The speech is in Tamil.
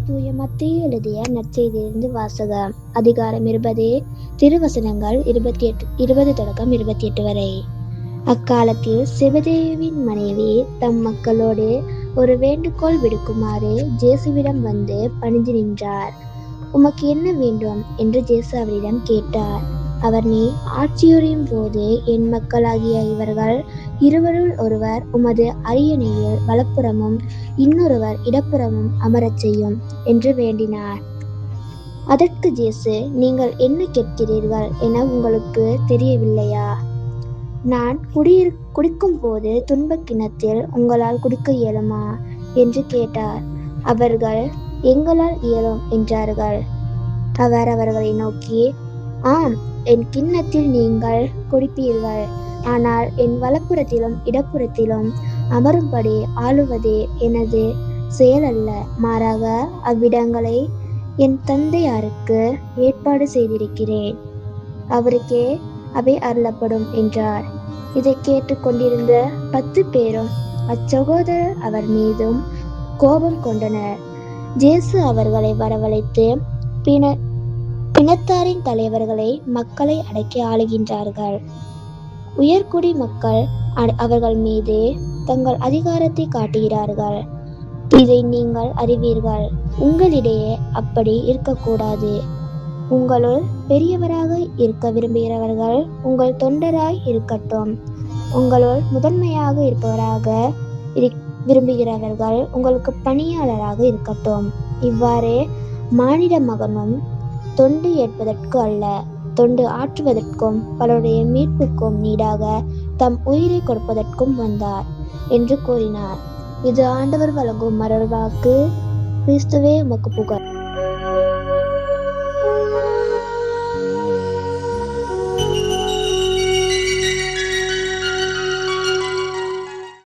தூய மத்தேயு எழுதிய நற்செய்தியிலிருந்து வாசகம். அதிகாரம் 20, திருவசனங்கள் 20-28 வரை. அக்காலத்தில் செபதேயுவின் மனைவி தம் மக்களோடு ஒரு வேண்டுகோள் விடுக்குமாறு ஜேசுவிடம் வந்து பணிந்து நின்றார். உமக்கு என்ன வேண்டும் என்று ஜேசு அவரிடம் கேட்டார். அவர், நீ ஆட்சியுறும் போது என் மக்களாகிய இவர்கள் இருவருள் ஒருவர் உமது அரியணையில் வலப்புறமும் இன்னொருவர் இடப்புறமும் அமரச் செய்யும் என்று வேண்டினார். அதற்கு ஜேசு, நீங்கள் என்ன கேட்கிறீர்கள் என உங்களுக்கு தெரியவில்லையா? நான் குடிக்கும் போது துன்பக் கிண்ணத்தில் உங்களால் குடிக்க இயலுமா என்று கேட்டார். அவர்கள், எங்களால் இயலும் என்றார்கள். அவர் அவர்களை நோக்கி, ஆம், என் கிண்ணத்தில் நீங்கள் குடிப்பீர்கள். ஆனால் என் வலப்புறத்திலும் இடப்புறத்திலும் அமரும்படி ஆளுவதே எனது செயல் அல்ல, மாறாக அவ்விடங்களை என் தந்தையாருக்கு ஏற்பாடு செய்திருக்கிறேன். அவருக்கே அவை அருளப்படும் என்றார். இதை கேட்டு கொண்டிருந்த 10 பேரும் அச்சகோதரர் அவர் மீதும் கோபம் கொண்டனர். ஜேசு அவர்களை வரவழைத்து, பிணத்தாரின் தலைவர்களை மக்களை அடக்கி ஆளுகின்றார்கள். உயர்குடி மக்கள் அவர்கள் மீது தங்கள் அதிகாரத்தை காட்டுகிறார்கள். இதை நீங்கள் அறிவீர்கள். உங்களிடையே அப்படி இருக்கக்கூடாது. உங்களுள் பெரியவராக இருக்க விரும்புகிறவர்கள் உங்கள் தொண்டராய் இருக்கட்டும். உங்களுள் முதன்மையாக இருப்பவராக விரும்புகிறவர்கள் உங்களுக்கு பணியாளராக இருக்கட்டும். இவ்வாறே மானிட மகனும் தொண்டு ஏற்பதற்கு அல்ல, தொண்டு ஆற்றுவதற்கும் பலருடைய மீட்புக்கும் நீடாக தம் உயிரை கொடுப்பதற்கும் வந்தார் என்று கூறினார். இது ஆண்டவர் வழங்கும் அருள்வாக்கு. கிறிஸ்துவே உமக்கு புகழ்.